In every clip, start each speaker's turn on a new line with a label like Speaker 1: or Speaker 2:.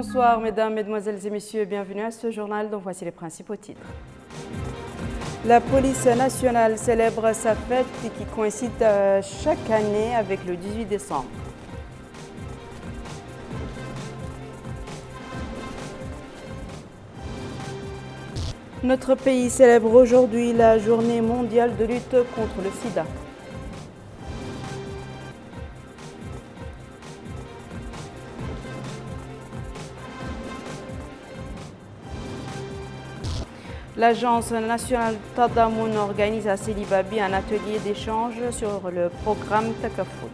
Speaker 1: Bonsoir mesdames, mesdemoiselles et messieurs, bienvenue à ce journal dont voici les principaux titres. La police nationale célèbre sa fête qui coïncide chaque année avec le 18 décembre. Notre pays célèbre aujourd'hui la journée mondiale de lutte contre le sida. L'Agence nationale Tadamoun organise à Selibabi un atelier d'échange sur le programme Takaful.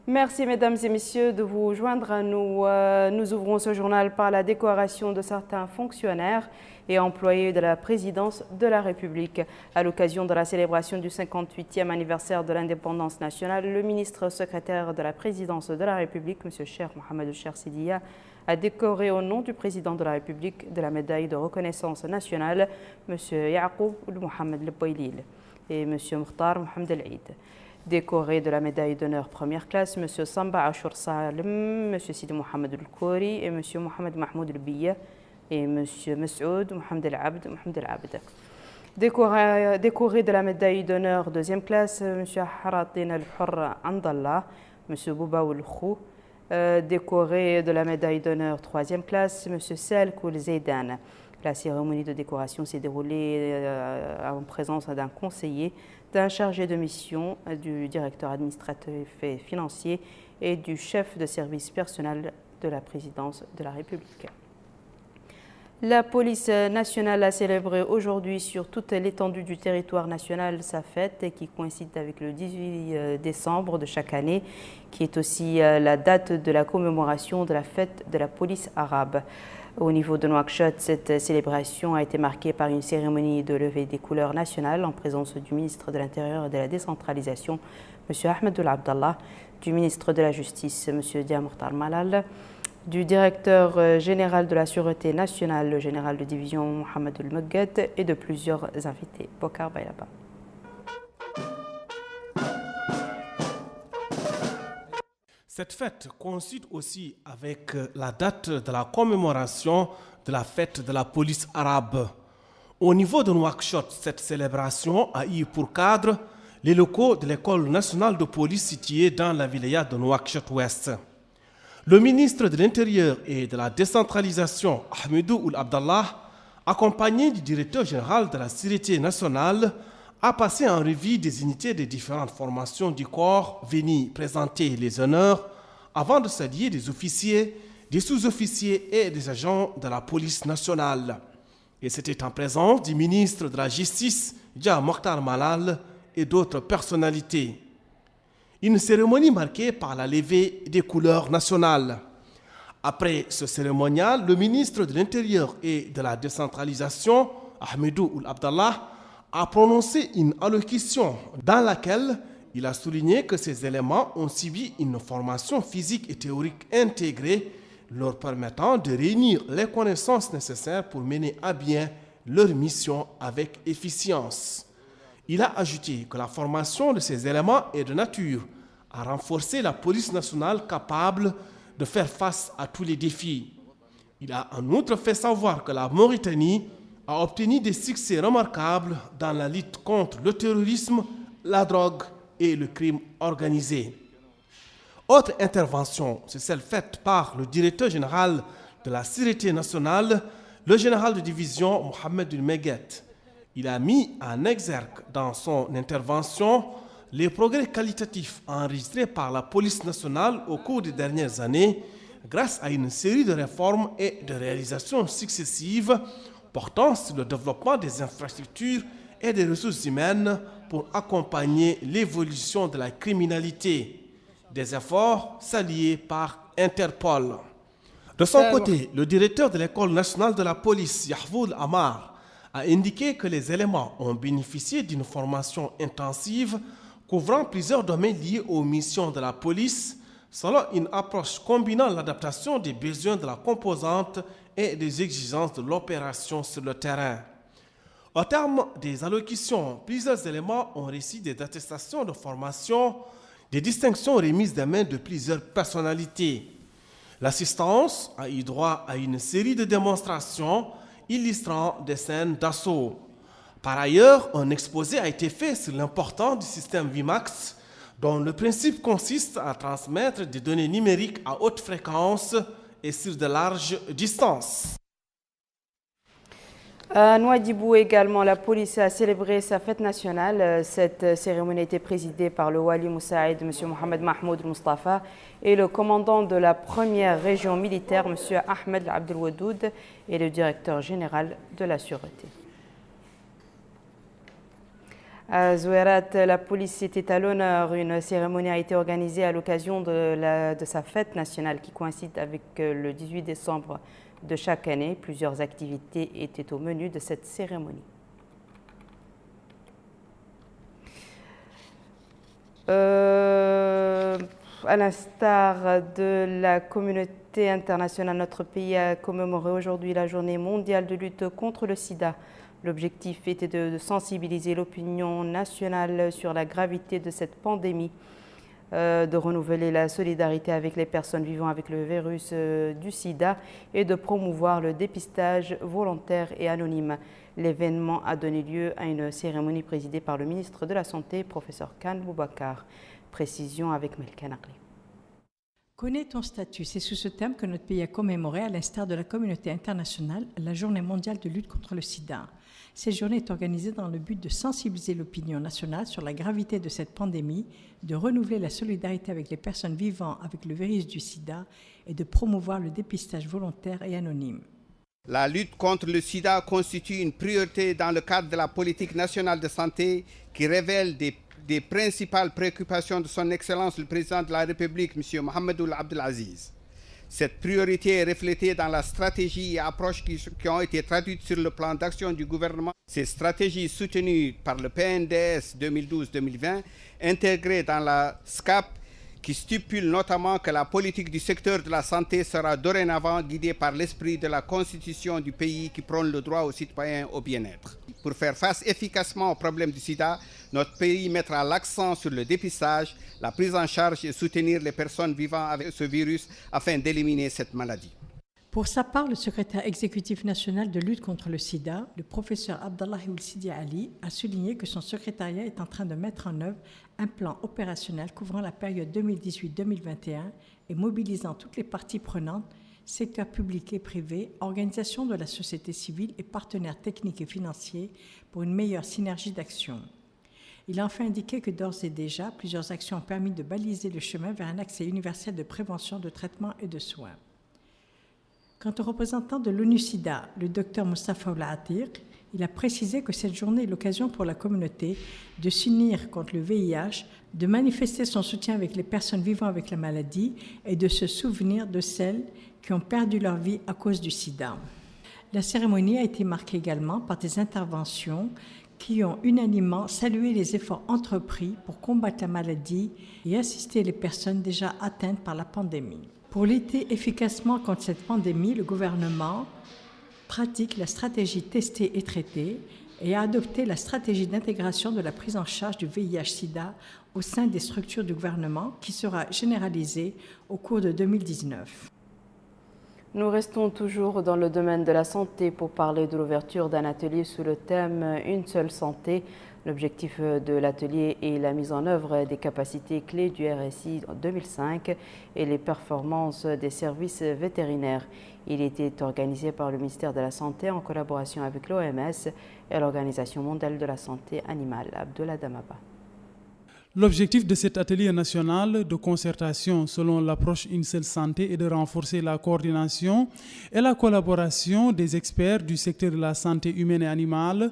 Speaker 1: Merci mesdames et messieurs de vous joindre à nous. Nous ouvrons ce journal par la décoration de certains fonctionnaires et employés de la présidence de la République. À l'occasion de la célébration du 58e anniversaire de l'indépendance nationale, le ministre secrétaire de la présidence de la République, M. Cheikh Mohamed Cheikh Sidiya, a décoré au nom du président de la République de la médaille de reconnaissance nationale, M. Yaqoub Mohamed Lepouilil et M. Mukhtar Mohamed El-Eid. Décoré de la médaille d'honneur première classe, M. Samba Achour Salem, M. Sidi Mohamed El-Khouri et M. Mohamed Mahmoud El-Biya et M. Masoud Mohamed El-Abd. Décoré de la médaille d'honneur deuxième classe, M. Haratin El-Hur Andallah, M. Bouba El-Khou. Décoré de la médaille d'honneur troisième classe, M. Sel Koul Zaidan. La cérémonie de décoration s'est déroulée en présence d'un conseiller, d'un chargé de mission, du directeur administratif et financier et du chef de service personnel de la présidence de la République. La police nationale a célébré aujourd'hui sur toute l'étendue du territoire national sa fête qui coïncide avec le 18 décembre de chaque année, qui est aussi la date de la commémoration de la fête de la police arabe. Au niveau de Nouakchott, cette célébration a été marquée par une cérémonie de levée des couleurs nationales en présence du ministre de l'Intérieur et de la décentralisation, M. Ahmed Abdallah, du ministre de la Justice, M. Dia Mokhtar Malal, du directeur général de la Sûreté nationale, le général de division Mohamed El-Moghed, et de plusieurs invités. Bokar Baylaba.
Speaker 2: Cette fête coïncide aussi avec la date de la commémoration de la fête de la police arabe. Au niveau de Nouakchott, cette célébration a eu pour cadre les locaux de l'école nationale de police située dans la wilaya de Nouakchott-Ouest. Le ministre de l'Intérieur et de la décentralisation, Ahmedou Ould Abdallah, accompagné du directeur général de la Sécurité nationale, a passé en revue des unités des différentes formations du corps venues présenter les honneurs avant de saluer des officiers, des sous-officiers et des agents de la police nationale. Et c'était en présence du ministre de la Justice, Dia Mokhtar Malal, et d'autres personnalités. Une cérémonie marquée par la levée des couleurs nationales. Après ce cérémonial, le ministre de l'Intérieur et de la décentralisation, Ahmedou Ould Abdallah, a prononcé une allocution dans laquelle il a souligné que ces éléments ont suivi une formation physique et théorique intégrée leur permettant de réunir les connaissances nécessaires pour mener à bien leur mission avec efficience. Il a ajouté que la formation de ces éléments est de nature à renforcer la police nationale capable de faire face à tous les défis. Il a en outre fait savoir que la Mauritanie a obtenu des succès remarquables dans la lutte contre le terrorisme, la drogue et le crime organisé. Autre intervention, c'est celle faite par le directeur général de la Sécurité nationale, le général de division Mohamed El-Moghed. Il a mis en exergue dans son intervention les progrès qualitatifs enregistrés par la police nationale au cours des dernières années grâce à une série de réformes et de réalisations successives portant sur le développement des infrastructures et des ressources humaines pour accompagner l'évolution de la criminalité. Des efforts salués par Interpol. De son côté, le directeur de l'École nationale de la police, Yahvoul Amar, a indiqué que les éléments ont bénéficié d'une formation intensive couvrant plusieurs domaines liés aux missions de la police, selon une approche combinant l'adaptation des besoins de la composante et des exigences de l'opération sur le terrain. Au terme des allocutions, plusieurs éléments ont reçu des attestations de formation des distinctions remises des mains de plusieurs personnalités. L'assistance a eu droit à une série de démonstrations illustrant des scènes d'assaut. Par ailleurs, un exposé a été fait sur l'importance du système WiMAX, dont le principe consiste à transmettre des données numériques à haute fréquence et sur de larges distances.
Speaker 1: À Nouadhibou également, la police a célébré sa fête nationale. Cette cérémonie a été présidée par le Wali Moussaïd, M. Mohamed Mahmoud Mustafa, et le commandant de la première région militaire, M. Ahmed Abdelwadoud, et le directeur général de la sûreté. À Zouerat, la police était à l'honneur. Une cérémonie a été organisée à l'occasion de sa fête nationale qui coïncide avec le 18 décembre de chaque année. Plusieurs activités étaient au menu de cette cérémonie. À l'instar de la communauté internationale, notre pays a commémoré aujourd'hui la journée mondiale de lutte contre le sida. L'objectif était de sensibiliser l'opinion nationale sur la gravité de cette pandémie, de renouveler la solidarité avec les personnes vivant avec le virus du sida et de promouvoir le dépistage volontaire et anonyme. L'événement a donné lieu à une cérémonie présidée par le ministre de la Santé, professeur Khan Boubacar. Précision avec Melka Naqli.
Speaker 3: Connais ton statut, c'est sous ce thème que notre pays a commémoré, à l'instar de la communauté internationale, la Journée mondiale de lutte contre le sida. Cette journée est organisée dans le but de sensibiliser l'opinion nationale sur la gravité de cette pandémie, de renouveler la solidarité avec les personnes vivant avec le virus du sida et de promouvoir le dépistage volontaire et anonyme.
Speaker 4: La lutte contre le sida constitue une priorité dans le cadre de la politique nationale de santé qui révèle des principales préoccupations de son Excellence le Président de la République, M. Mohamedoul Abdelaziz. Cette priorité est reflétée dans la stratégie et approches qui ont été traduites sur le plan d'action du gouvernement. Ces stratégies soutenues par le PNDS 2012-2020, intégrées dans la SCAP, qui stipule notamment que la politique du secteur de la santé sera dorénavant guidée par l'esprit de la Constitution du pays qui prône le droit aux citoyens au bien-être. Pour faire face efficacement au problème du sida, notre pays mettra l'accent sur le dépistage, la prise en charge et soutenir les personnes vivant avec ce virus afin d'éliminer cette maladie.
Speaker 3: Pour sa part, le secrétaire exécutif national de lutte contre le sida, le professeur Abdallahi Ould-Sidi Ali, a souligné que son secrétariat est en train de mettre en œuvre un plan opérationnel couvrant la période 2018-2021 et mobilisant toutes les parties prenantes, secteur public et privé, organisations de la société civile et partenaires techniques et financiers pour une meilleure synergie d'action. Il a enfin indiqué que d'ores et déjà, plusieurs actions ont permis de baliser le chemin vers un accès universel de prévention, de traitement et de soins. Quant au représentant de l'ONU-SIDA, le Dr Moustapha Ould-Atiq, il a précisé que cette journée est l'occasion pour la communauté de s'unir contre le VIH, de manifester son soutien avec les personnes vivant avec la maladie et de se souvenir de celles qui ont perdu leur vie à cause du sida. La cérémonie a été marquée également par des interventions qui ont unanimement salué les efforts entrepris pour combattre la maladie et assister les personnes déjà atteintes par la pandémie. Pour lutter efficacement contre cette pandémie, le gouvernement pratique la stratégie tester et traiter et a adopté la stratégie d'intégration de la prise en charge du VIH-Sida au sein des structures du gouvernement qui sera généralisée au cours de 2019.
Speaker 1: Nous restons toujours dans le domaine de la santé pour parler de l'ouverture d'un atelier sous le thème « Une seule santé ». L'objectif de l'atelier est la mise en œuvre des capacités clés du RSI en 2005 et les performances des services vétérinaires. Il était organisé par le ministère de la Santé en collaboration avec l'OMS et l'Organisation mondiale de la santé animale. Abdullah Damaba.
Speaker 5: L'objectif de cet atelier national de concertation selon l'approche Une seule santé est de renforcer la coordination et la collaboration des experts du secteur de la santé humaine et animale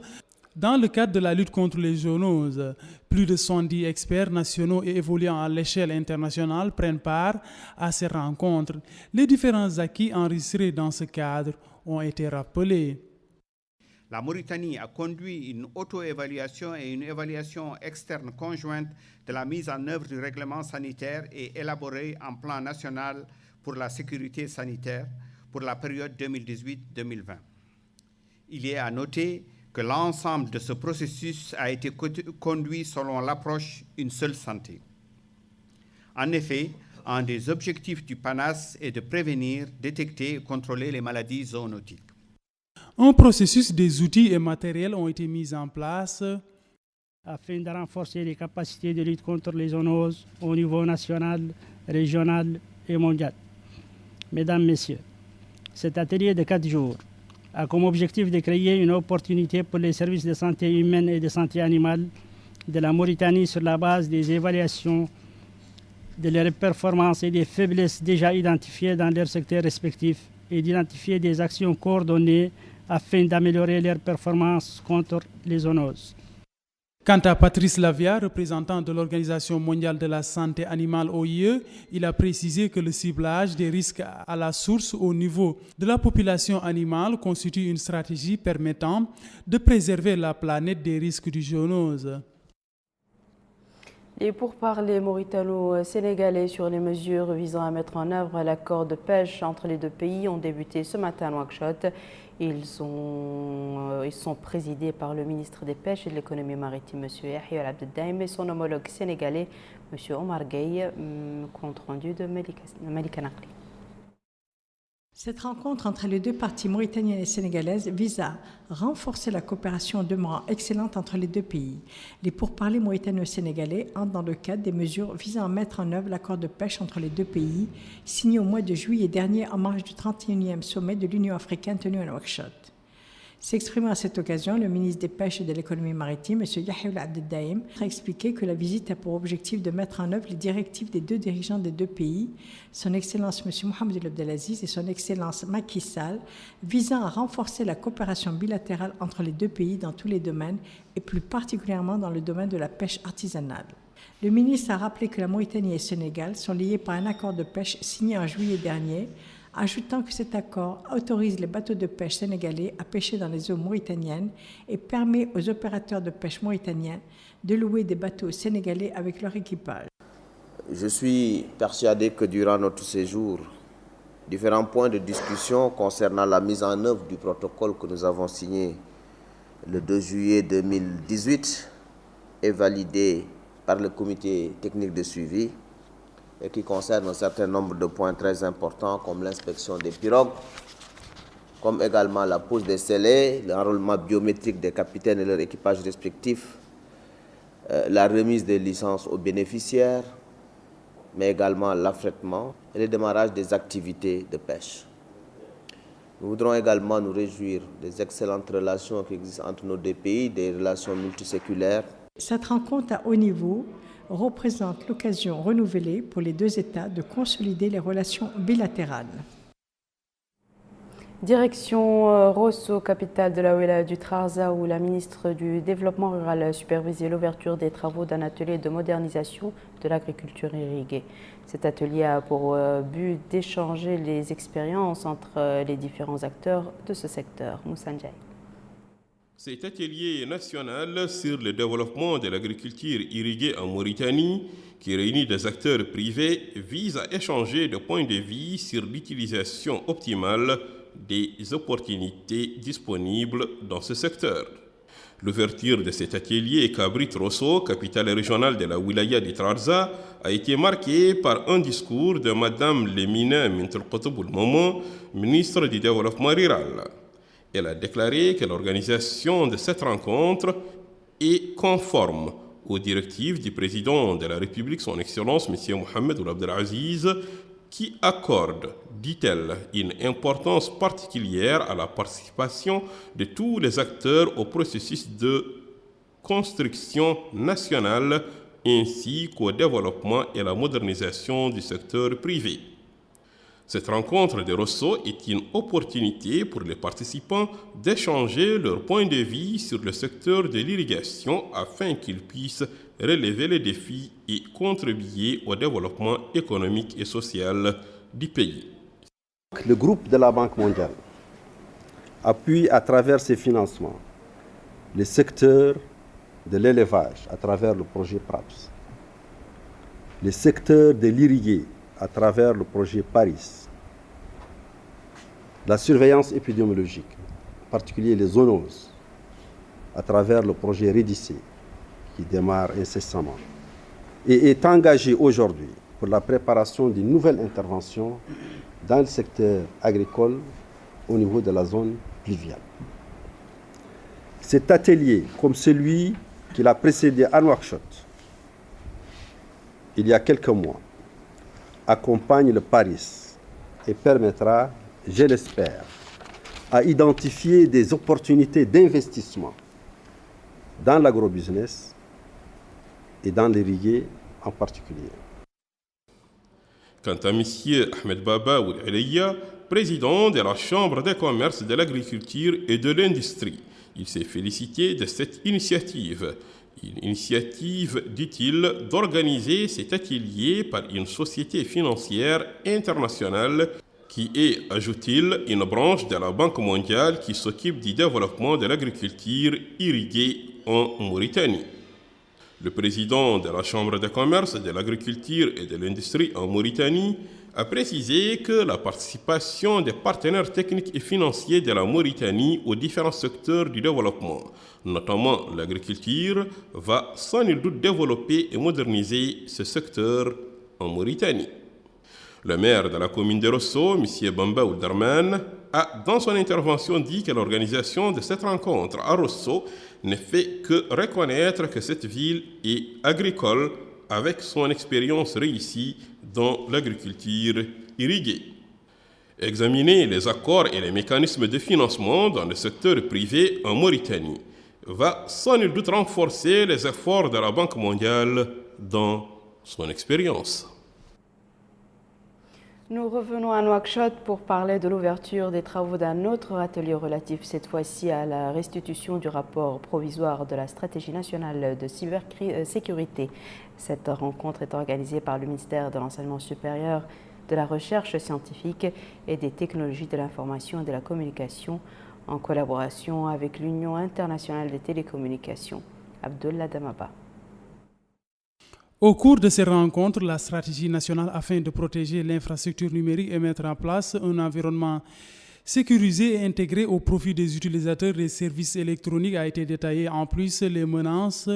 Speaker 5: dans le cadre de la lutte contre les zoonoses. Plus de 110 experts nationaux et évoluant à l'échelle internationale prennent part à ces rencontres. Les différents acquis enregistrés dans ce cadre ont été rappelés.
Speaker 4: La Mauritanie a conduit une auto-évaluation et une évaluation externe conjointe de la mise en œuvre du règlement sanitaire et élaboré un plan national pour la sécurité sanitaire pour la période 2018-2020. Il est à noter que l'ensemble de ce processus a été conduit selon l'approche Une seule santé. En effet, un des objectifs du PANAS est de prévenir, détecter et contrôler les maladies zoonotiques.
Speaker 5: Un processus, des outils et matériels ont été mis en place
Speaker 6: afin de renforcer les capacités de lutte contre les zoonoses au niveau national, régional et mondial. Mesdames, Messieurs, cet atelier de 4 jours a comme objectif de créer une opportunité pour les services de santé humaine et de santé animale de la Mauritanie sur la base des évaluations de leurs performances et des faiblesses déjà identifiées dans leurs secteurs respectifs et d'identifier des actions coordonnées afin d'améliorer leurs performances contre les zoonoses.
Speaker 5: Quant à Patrice Lavia, représentant de l'Organisation mondiale de la santé animale OIE, il a précisé que le ciblage des risques à la source au niveau de la population animale constitue une stratégie permettant de préserver la planète des risques du zoonose.
Speaker 1: Et pour parler mauritano-sénégalais sur les mesures visant à mettre en œuvre l'accord de pêche entre les deux pays ont débuté ce matin à Nouakchott. Ils sont présidés par le ministre des Pêches et de l'économie maritime, M. Yahya Abdeldaim, et son homologue sénégalais, M. Omar Gueye, compte rendu de Malika Nakli.
Speaker 3: Cette rencontre entre les deux parties mauritaniennes et sénégalaises vise à renforcer la coopération demeurant excellente entre les deux pays. Les pourparlers mauritano-sénégalais entrent dans le cadre des mesures visant à mettre en œuvre l'accord de pêche entre les deux pays, signé au mois de juillet dernier en marge du 31e sommet de l'Union africaine tenu à Nouakchott. S'exprimant à cette occasion, le ministre des Pêches et de l'économie maritime, M. Yahya Abdeldaim, a expliqué que la visite a pour objectif de mettre en œuvre les directives des deux dirigeants des deux pays, son Excellence M. Mohamed Abdelaziz et son Excellence Macky Sall, visant à renforcer la coopération bilatérale entre les deux pays dans tous les domaines et plus particulièrement dans le domaine de la pêche artisanale. Le ministre a rappelé que la Mauritanie et le Sénégal sont liés par un accord de pêche signé en juillet dernier, ajoutant que cet accord autorise les bateaux de pêche sénégalais à pêcher dans les eaux mauritaniennes et permet aux opérateurs de pêche mauritaniens de louer des bateaux sénégalais avec leur équipage.
Speaker 7: Je suis persuadé que durant notre séjour, différents points de discussion concernant la mise en œuvre du protocole que nous avons signé le 2 juillet 2018 est validé par le comité technique de suivi et qui concerne un certain nombre de points très importants comme l'inspection des pirogues, comme également la pose des scellés, l'enrôlement biométrique des capitaines et leurs équipages respectifs, la remise des licences aux bénéficiaires, mais également l'affrètement et le démarrage des activités de pêche. Nous voudrons également nous réjouir des excellentes relations qui existent entre nos deux pays, des relations multiséculaires.
Speaker 3: Cette rencontre à haut niveau représente l'occasion renouvelée pour les deux États de consolider les relations bilatérales.
Speaker 1: Direction Rosso, capitale de la Wilaya du Trarza, où la ministre du Développement rural a supervisé l'ouverture des travaux d'un atelier de modernisation de l'agriculture irriguée. Cet atelier a pour but d'échanger les expériences entre les différents acteurs de ce secteur. Moussa Ndiaye.
Speaker 8: Cet atelier national sur le développement de l'agriculture irriguée en Mauritanie, qui réunit des acteurs privés, vise à échanger de points de vue sur l'utilisation optimale des opportunités disponibles dans ce secteur. L'ouverture de cet atelier Cabrit Rosso, capitale régionale de la Wilaya de Trarza, a été marquée par un discours de Mme Lemina Mintul Qutb Momo, ministre du Développement rural. Elle a déclaré que l'organisation de cette rencontre est conforme aux directives du président de la République, son Excellence M. Mohamed Abdelaziz, qui accorde, dit-elle, une importance particulière à la participation de tous les acteurs au processus de construction nationale ainsi qu'au développement et la modernisation du secteur privé. Cette rencontre de Rosso est une opportunité pour les participants d'échanger leurs points de vue sur le secteur de l'irrigation afin qu'ils puissent relever les défis et contribuer au développement économique et social du pays.
Speaker 9: Le groupe de la Banque mondiale appuie à travers ses financements les secteurs de l'élevage à travers le projet PRAPS, les secteurs de l'irrigué à travers le projet Paris, la surveillance épidémiologique, en particulier les zoonoses, à travers le projet Rédicé, qui démarre incessamment, et est engagé aujourd'hui pour la préparation d'une nouvelle intervention dans le secteur agricole au niveau de la zone pluviale. Cet atelier, comme celui qui l'a précédé à Nouakchott, il y a quelques mois, accompagne le Paris et permettra, je l'espère, à identifier des opportunités d'investissement dans l'agrobusiness et dans l'irrigué en particulier.
Speaker 8: Quant à M. Ahmed Baba Ouelaya, président de la Chambre des commerces de l'agriculture et de l'industrie, il s'est félicité de cette initiative. Une initiative, dit-il, d'organiser cet atelier par une société financière internationale qui est, ajoute-t-il, une branche de la Banque mondiale qui s'occupe du développement de l'agriculture irriguée en Mauritanie. Le président de la Chambre de commerce de l'agriculture et de l'industrie en Mauritanie a précisé que la participation des partenaires techniques et financiers de la Mauritanie aux différents secteurs du développement, notamment l'agriculture, va sans nul doute développer et moderniser ce secteur en Mauritanie. Le maire de la commune de Rosso, M. Bamba Oudarman, a dans son intervention dit que l'organisation de cette rencontre à Rosso ne fait que reconnaître que cette ville est agricole avec son expérience réussie dans l'agriculture irriguée. Examiner les accords et les mécanismes de financement dans le secteur privé en Mauritanie va sans nul doute renforcer les efforts de la Banque mondiale dans son expérience.
Speaker 1: Nous revenons à Nouakchott pour parler de l'ouverture des travaux d'un autre atelier relatif cette fois-ci à la restitution du rapport provisoire de la stratégie nationale de cybersécurité. Cette rencontre est organisée par le ministère de l'Enseignement supérieur, de la Recherche scientifique et des technologies de l'information et de la communication en collaboration avec l'Union internationale des télécommunications. Abdullah Damaba.
Speaker 5: Au cours de ces rencontres, la stratégie nationale afin de protéger l'infrastructure numérique et mettre en place un environnement sécurisé et intégré au profit des utilisateurs des services électroniques a été détaillée. En plus, les menaces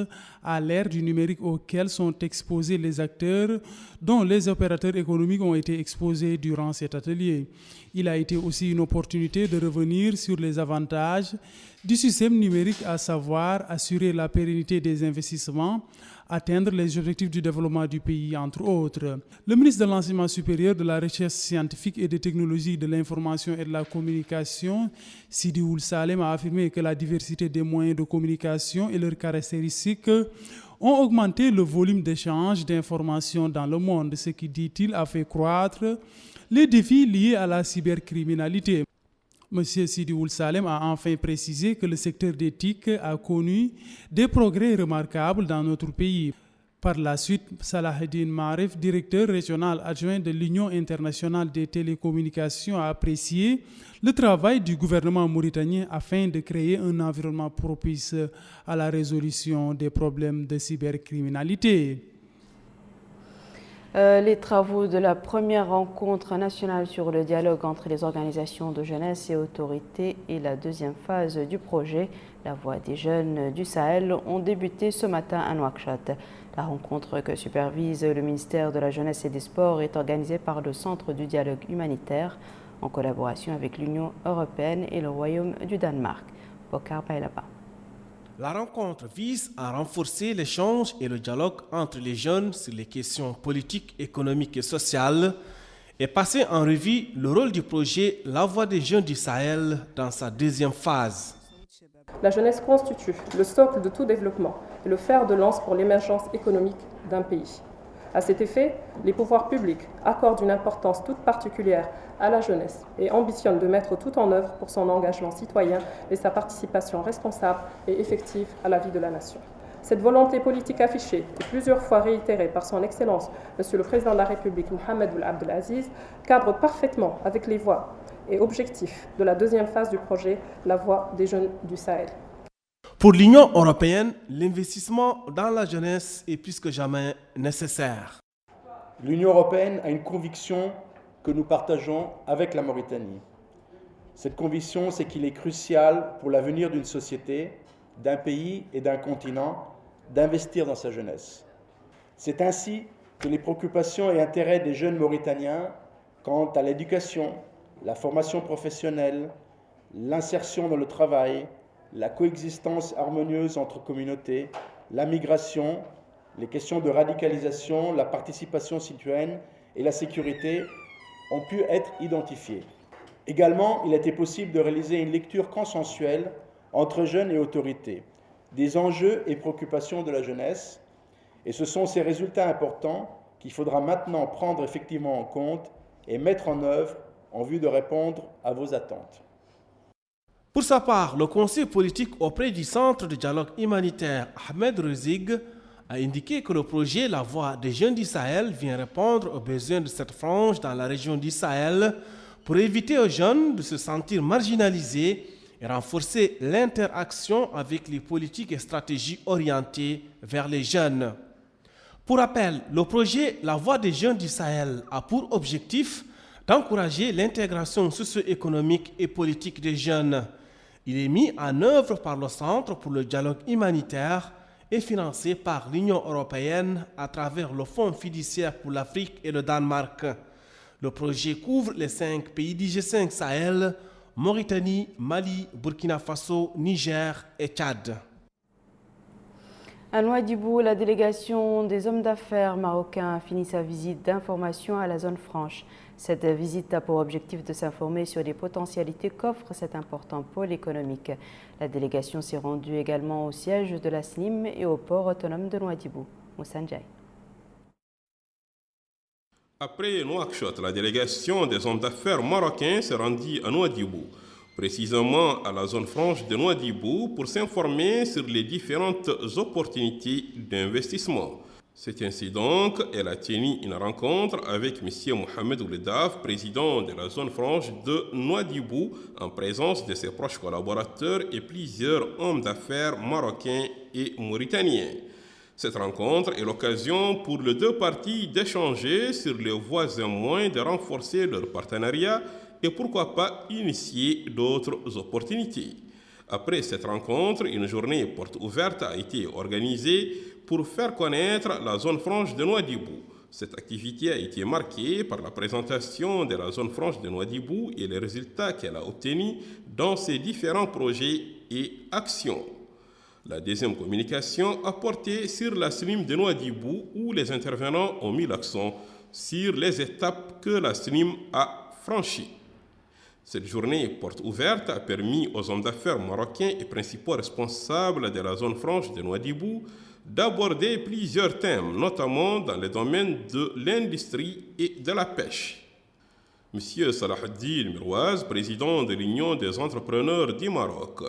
Speaker 5: à l'ère du numérique auxquelles sont exposés les acteurs, dont les opérateurs économiques ont été exposés durant cet atelier. Il a été aussi une opportunité de revenir sur les avantages du système numérique, à savoir assurer la pérennité des investissements, atteindre les objectifs du développement du pays, entre autres. Le ministre de l'Enseignement supérieur, de la Recherche scientifique et des technologies de l'information et de la communication, Sidi Ould Salem, a affirmé que la diversité des moyens de communication et leurs caractéristiques ont augmenté le volume d'échanges d'informations dans le monde, ce qui, dit-il, a fait croître les défis liés à la cybercriminalité. M. Sidi Ould Salem a enfin précisé que le secteur des TIC a connu des progrès remarquables dans notre pays. Par la suite, Salaheddine Marif, directeur régional adjoint de l'Union internationale des télécommunications, a apprécié le travail du gouvernement mauritanien afin de créer un environnement propice à la résolution des problèmes de cybercriminalité.
Speaker 1: Les travaux de la première rencontre nationale sur le dialogue entre les organisations de jeunesse et autorités et la deuxième phase du projet, la Voix des jeunes du Sahel, ont débuté ce matin à Nouakchott. La rencontre que supervise le ministère de la Jeunesse et des Sports est organisée par le Centre du dialogue humanitaire en collaboration avec l'Union européenne et le Royaume du Danemark. Bokar Bailaba.
Speaker 2: La rencontre vise à renforcer l'échange et le dialogue entre les jeunes sur les questions politiques, économiques et sociales et passer en revue le rôle du projet La Voix des jeunes du Sahel dans sa deuxième phase.
Speaker 10: La jeunesse constitue le socle de tout développement et le fer de lance pour l'émergence économique d'un pays. À cet effet, les pouvoirs publics accordent une importance toute particulière à la jeunesse et ambitionnent de mettre tout en œuvre pour son engagement citoyen et sa participation responsable et effective à la vie de la nation. Cette volonté politique affichée et plusieurs fois réitérée par son Excellence, Monsieur le Président de la République, Mohamed Ould Abdelaziz, cadre parfaitement avec les voies et objectifs de la deuxième phase du projet La Voix des jeunes du Sahel.
Speaker 2: Pour l'Union européenne, l'investissement dans la jeunesse est plus que jamais nécessaire.
Speaker 11: L'Union européenne a une conviction que nous partageons avec la Mauritanie. Cette conviction, c'est qu'il est crucial pour l'avenir d'une société, d'un pays et d'un continent d'investir dans sa jeunesse. C'est ainsi que les préoccupations et intérêts des jeunes Mauritaniens quant à l'éducation, la formation professionnelle, l'insertion dans le travail, la coexistence harmonieuse entre communautés, la migration, les questions de radicalisation, la participation citoyenne et la sécurité ont pu être identifiés. Également, il a été possible de réaliser une lecture consensuelle entre jeunes et autorités des enjeux et préoccupations de la jeunesse, et ce sont ces résultats importants qu'il faudra maintenant prendre effectivement en compte et mettre en œuvre en vue de répondre à vos attentes.
Speaker 2: Pour sa part, le conseil politique auprès du Centre de dialogue humanitaire Ahmed Rezig a indiqué que le projet La Voix des jeunes du Sahel vient répondre aux besoins de cette frange dans la région du Sahel pour éviter aux jeunes de se sentir marginalisés et renforcer l'interaction avec les politiques et stratégies orientées vers les jeunes. Pour rappel, le projet La Voix des jeunes du Sahel a pour objectif d'encourager l'intégration socio-économique et politique des jeunes. Il est mis en œuvre par le Centre pour le dialogue humanitaire et financé par l'Union européenne à travers le Fonds fiduciaire pour l'Afrique et le Danemark. Le projet couvre les 5 pays du G5 Sahel, Mauritanie, Mali, Burkina Faso, Niger et Tchad.
Speaker 1: À Nouadhibou, la délégation des hommes d'affaires marocains a fini sa visite d'information à la zone franche. Cette visite a pour objectif de s'informer sur les potentialités qu'offre cet important pôle économique. La délégation s'est rendue également au siège de la SNIM et au port autonome de Nouadhibou. Moussa Ndiaye.
Speaker 8: Après Nouakchott, la délégation des hommes d'affaires marocains s'est rendue à Nouadhibou, précisément à la zone franche de Nouadhibou, pour s'informer sur les différentes opportunités d'investissement. C'est ainsi donc qu'elle a tenu une rencontre avec M. Mohamed Ouledaf, président de la zone franche de Nouadhibou, en présence de ses proches collaborateurs et plusieurs hommes d'affaires marocains et mauritaniens. Cette rencontre est l'occasion pour les deux parties d'échanger sur les voies et moyens de renforcer leur partenariat et pourquoi pas initier d'autres opportunités. Après cette rencontre, une journée porte ouverte a été organisée pour faire connaître la zone franche de Nouadhibou. Cette activité a été marquée par la présentation de la zone franche de Nouadhibou et les résultats qu'elle a obtenus dans ses différents projets et actions. La deuxième communication a porté sur la SNIM de Nouadhibou où les intervenants ont mis l'accent sur les étapes que la SNIM a franchies. Cette journée porte ouverte a permis aux hommes d'affaires marocains et principaux responsables de la zone franche de Nouadhibou d'aborder plusieurs thèmes, notamment dans les domaines de l'industrie et de la pêche. Monsieur Salahuddin Mirouaz, président de l'Union des entrepreneurs du Maroc,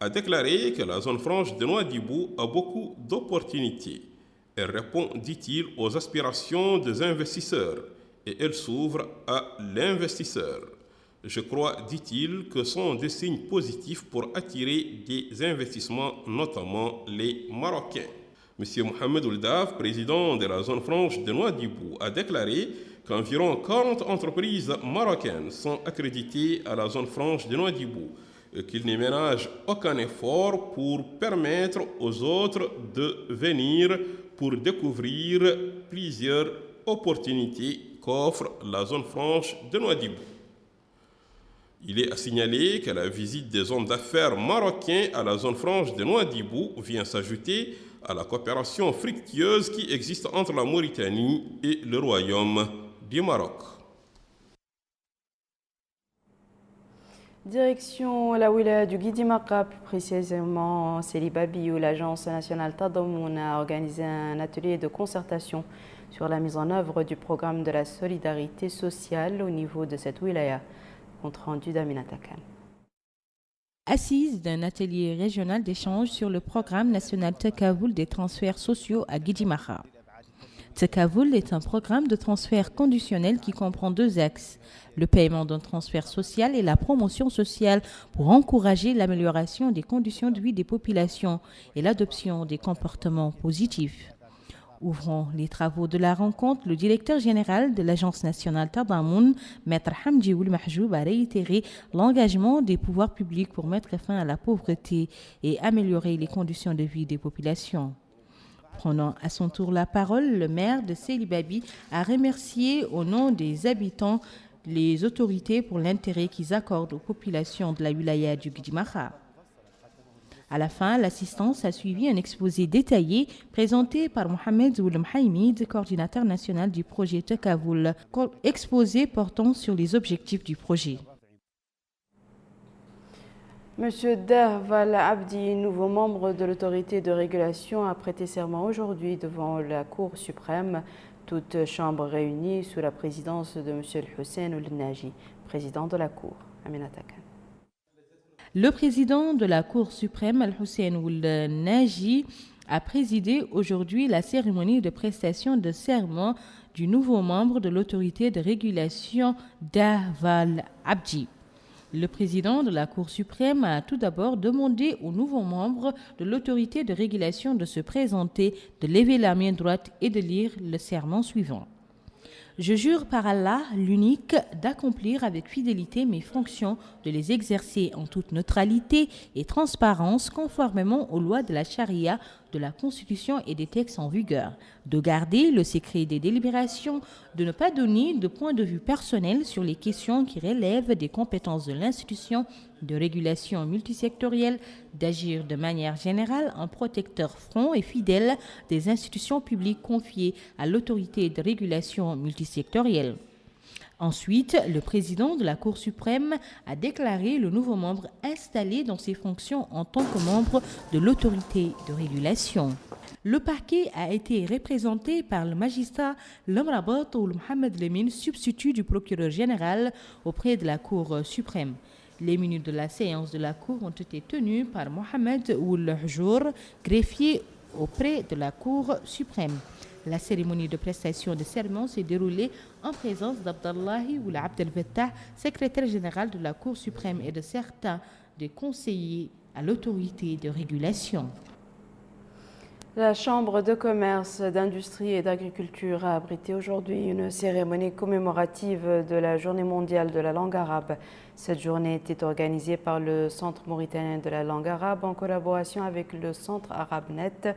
Speaker 8: a déclaré que la zone franche de Nouadhibou a beaucoup d'opportunités. Elle répond, dit-il, aux aspirations des investisseurs et elle s'ouvre à l'investisseur. Je crois, dit-il, que ce sont des signes positifs pour attirer des investissements, notamment les Marocains. M. Mohamed Ouledaf, président de la zone franche de Nouadhibou, a déclaré qu'environ 40 entreprises marocaines sont accréditées à la zone franche de Nouadhibou et qu'il ne ménage aucun effort pour permettre aux autres de venir pour découvrir plusieurs opportunités qu'offre la zone franche de Nouadhibou. Il est à signaler que la visite des hommes d'affaires marocains à la zone franche de Nouadhibou vient s'ajouter à la coopération fructueuse qui existe entre la Mauritanie et le Royaume du Maroc.
Speaker 1: Direction la wilaya du Guidi Maka, plus précisément Célibabi, où l'Agence nationale Tadamoun a organisé un atelier de concertation sur la mise en œuvre du programme de la solidarité sociale au niveau de cette wilaya. Compte rendu d'Aminata Khan.
Speaker 12: Assise d'un atelier régional d'échange sur le programme national Takavoul des transferts sociaux à Guidi Maka. Takavoul est un programme de transfert conditionnel qui comprend 2 axes, le paiement d'un transfert social et la promotion sociale pour encourager l'amélioration des conditions de vie des populations et l'adoption des comportements positifs. Ouvrant les travaux de la rencontre, le directeur général de l'Agence nationale Tadamoun, Maître Hamdi Ould Mahjoub, a réitéré l'engagement des pouvoirs publics pour mettre fin à la pauvreté et améliorer les conditions de vie des populations. Prenant à son tour la parole, le maire de Sélibabi a remercié au nom des habitants les autorités pour l'intérêt qu'ils accordent aux populations de la wilaya du Gidjimaha. À la fin, l'assistance a suivi un exposé détaillé présenté par Mohamed Ould Mhaïmid, coordinateur national du projet Takavoul, exposé portant sur les objectifs du projet.
Speaker 1: Monsieur Dahval Abdi, nouveau membre de l'autorité de régulation, a prêté serment aujourd'hui devant la Cour suprême, toute chambre réunie sous la présidence de Monsieur Hussein Ould Naji, président de la Cour. Aminata Khan.
Speaker 12: Le président de la Cour suprême, Al-Hussein Ould Naji, a présidé aujourd'hui la cérémonie de prestation de serment du nouveau membre de l'autorité de régulation, Dahval Abdi. Le président de la Cour suprême a tout d'abord demandé aux nouveaux membres de l'autorité de régulation de se présenter, de lever la main droite et de lire le serment suivant. Je jure par Allah, l'unique, d'accomplir avec fidélité mes fonctions, de les exercer en toute neutralité et transparence conformément aux lois de la charia, de la Constitution et des textes en vigueur, de garder le secret des délibérations, de ne pas donner de point de vue personnel sur les questions qui relèvent des compétences de l'institution de régulation multisectorielle, d'agir de manière générale en protecteur franc et fidèle des institutions publiques confiées à l'autorité de régulation multisectorielle. Ensuite, le président de la Cour suprême a déclaré le nouveau membre installé dans ses fonctions en tant que membre de l'autorité de régulation. Le parquet a été représenté par le magistrat Lamrabat Ould Mohamed Lemine, substitut du procureur général auprès de la Cour suprême. Les minutes de la séance de la Cour ont été tenues par Mohamed Ould Hjour, greffier auprès de la Cour suprême. La cérémonie de prestation de serment s'est déroulée en présence d'Abdallahi Ould Abdel Fattah, secrétaire général de la Cour suprême, et de certains des conseillers à l'autorité de régulation.
Speaker 1: La Chambre de commerce, d'industrie et d'agriculture a abrité aujourd'hui une cérémonie commémorative de la Journée mondiale de la langue arabe. Cette journée était organisée par le Centre mauritanien de la langue arabe en collaboration avec le Centre ArabNet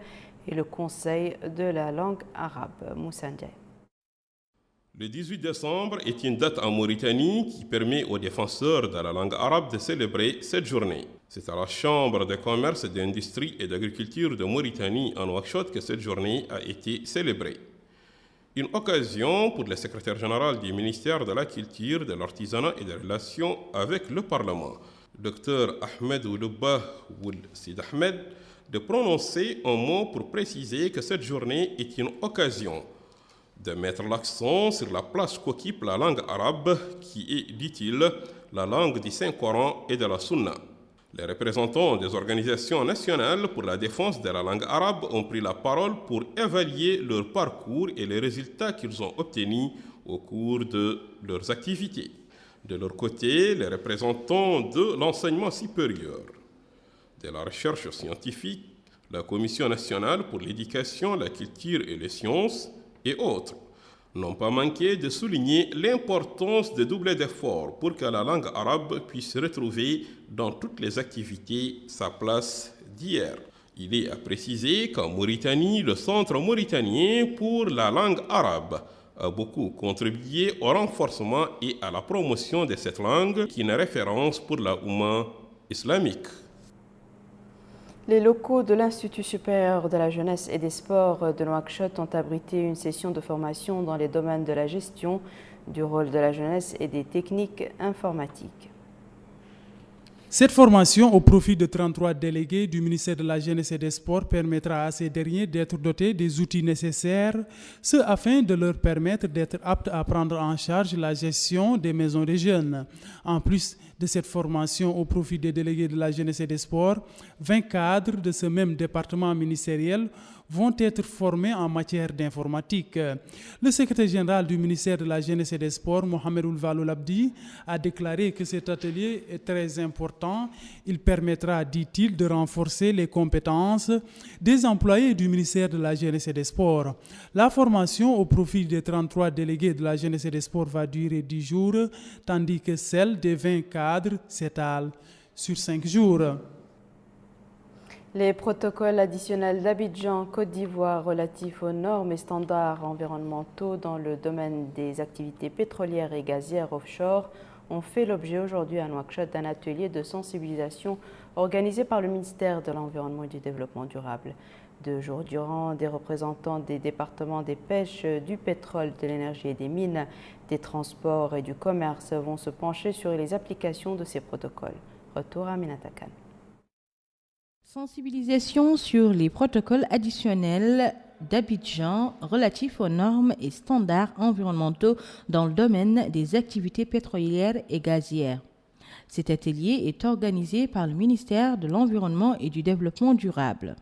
Speaker 1: et le Conseil de la langue arabe. Moussa Ndiaye.
Speaker 8: Le 18 décembre est une date en Mauritanie qui permet aux défenseurs de la langue arabe de célébrer cette journée. C'est à la Chambre de commerce, d'industrie et d'agriculture de Mauritanie en Nouakchott que cette journée a été célébrée. Une occasion pour le secrétaire général du ministère de la Culture, de l'Artisanat et des Relations avec le Parlement, Dr Ahmed Ouloubah Ould Sid Ahmed, de prononcer un mot pour préciser que cette journée est une occasion de mettre l'accent sur la place qu'occupe la langue arabe, qui est, dit-il, la langue du Saint-Coran et de la Sunna. Les représentants des organisations nationales pour la défense de la langue arabe ont pris la parole pour évaluer leur parcours et les résultats qu'ils ont obtenus au cours de leurs activités. De leur côté, les représentants de l'enseignement supérieur, de la recherche scientifique, la Commission nationale pour l'éducation, la culture et les sciences, et autres, n'ont pas manqué de souligner l'importance de doubler d'efforts pour que la langue arabe puisse retrouver dans toutes les activités sa place d'hier. Il est à préciser qu'en Mauritanie, le Centre mauritanien pour la langue arabe a beaucoup contribué au renforcement et à la promotion de cette langue qui est une référence pour la Oumma islamique.
Speaker 1: Les locaux de l'Institut supérieur de la jeunesse et des sports de Nouakchott ont abrité une session de formation dans les domaines de la gestion, du rôle de la jeunesse et des techniques informatiques.
Speaker 5: Cette formation au profit de 33 délégués du ministère de la Jeunesse et des Sports permettra à ces derniers d'être dotés des outils nécessaires, ce afin de leur permettre d'être aptes à prendre en charge la gestion des maisons des jeunes. En plus de cette formation au profit des délégués de la Jeunesse et des Sports, 20 cadres de ce même département ministériel vont être formés en matière d'informatique. Le secrétaire général du ministère de la Jeunesse et des Sports, Mohamed Ould Abdi, a déclaré que cet atelier est très important. Il permettra, dit-il, de renforcer les compétences des employés du ministère de la Jeunesse et des Sports. La formation au profit des 33 délégués de la Jeunesse et des Sports va durer 10 jours, tandis que celle des 20 cadres s'étale sur 5 jours.
Speaker 1: Les protocoles additionnels d'Abidjan, Côte d'Ivoire relatifs aux normes et standards environnementaux dans le domaine des activités pétrolières et gazières offshore ont fait l'objet aujourd'hui à Nouakchott d'un atelier de sensibilisation organisé par le ministère de l'Environnement et du Développement durable. 2 jours durant, des représentants des départements des pêches, du pétrole, de l'énergie et des mines, des transports et du commerce vont se pencher sur les applications de ces protocoles. Retour à Aminata Kane.
Speaker 12: Sensibilisation sur les protocoles additionnels d'Abidjan relatifs aux normes et standards environnementaux dans le domaine des activités pétrolières et gazières. Cet atelier est organisé par le ministère de l'Environnement et du Développement durable.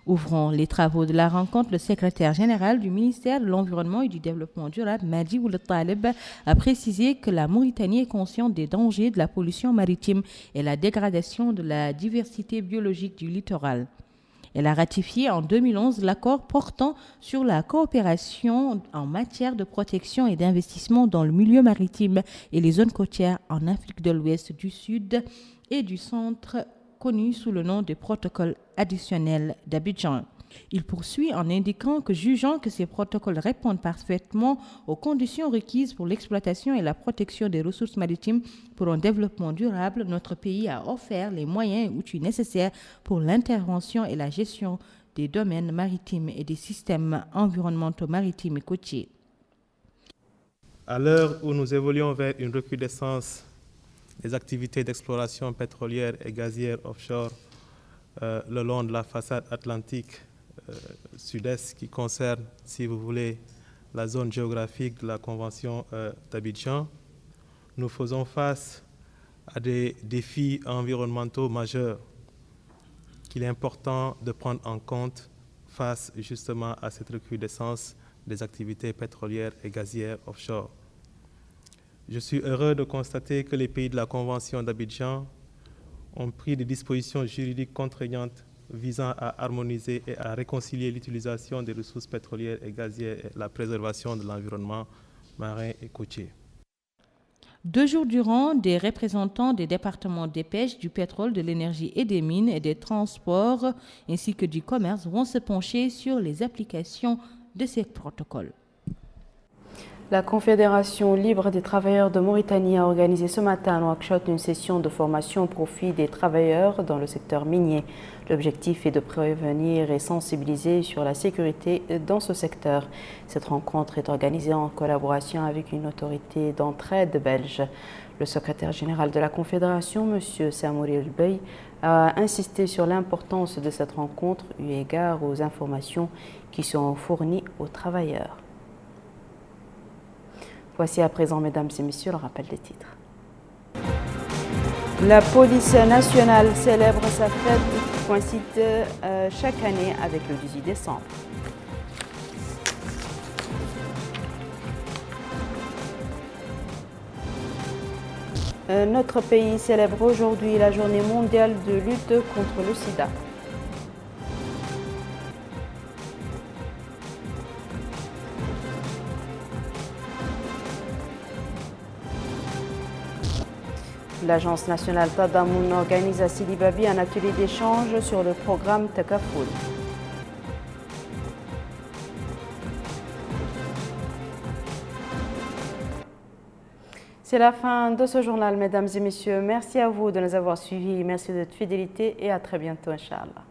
Speaker 12: Ouvrant les travaux de la rencontre, le secrétaire général du ministère de l'Environnement et du Développement durable, Madi Ould Taleb, a précisé que la Mauritanie est consciente des dangers de la pollution maritime et la dégradation de la diversité biologique du littoral. Elle a ratifié en 2011 l'accord portant sur la coopération en matière de protection et d'investissement dans le milieu maritime et les zones côtières en Afrique de l'Ouest, du Sud et du Centre, connu sous le nom de protocole additionnel d'Abidjan. Il poursuit en indiquant que, jugeant que ces protocoles répondent parfaitement aux conditions requises pour l'exploitation et la protection des ressources maritimes pour un développement durable, notre pays a offert les moyens et outils nécessaires pour l'intervention et la gestion des domaines maritimes et des systèmes environnementaux maritimes et côtiers.
Speaker 13: À l'heure où nous évoluons vers une recrudescence des activités d'exploration pétrolière et gazière offshore le long de la façade atlantique sud-est qui concerne, si vous voulez, la zone géographique de la Convention d'Abidjan, nous faisons face à des défis environnementaux majeurs qu'il est important de prendre en compte face justement à cette recrudescence des activités pétrolières et gazières offshore. Je suis heureux de constater que les pays de la Convention d'Abidjan ont pris des dispositions juridiques contraignantes visant à harmoniser et à réconcilier l'utilisation des ressources pétrolières et gazières et la préservation de l'environnement marin et côtier.
Speaker 12: 2 jours durant, des représentants des départements des pêches, du pétrole, de l'énergie et des mines et des transports ainsi que du commerce vont se pencher sur les applications de ces protocoles.
Speaker 1: La Confédération libre des travailleurs de Mauritanie a organisé ce matin à Nouakchott une session de formation au profit des travailleurs dans le secteur minier. L'objectif est de prévenir et sensibiliser sur la sécurité dans ce secteur. Cette rencontre est organisée en collaboration avec une autorité d'entraide belge. Le secrétaire général de la Confédération, M. Samouri El-Bey, a insisté sur l'importance de cette rencontre eu égard aux informations qui sont fournies aux travailleurs. Voici à présent, mesdames et messieurs, le rappel des titres. La police nationale célèbre sa fête qui coïncide chaque année avec le 18 décembre. Notre pays célèbre aujourd'hui la journée mondiale de lutte contre le sida. L'Agence nationale Tadamoun organise à Sidi Babi un atelier d'échange sur le programme Takafoul. C'est la fin de ce journal, mesdames et messieurs. Merci à vous de nous avoir suivis. Merci de votre fidélité et à très bientôt, Inch'Allah.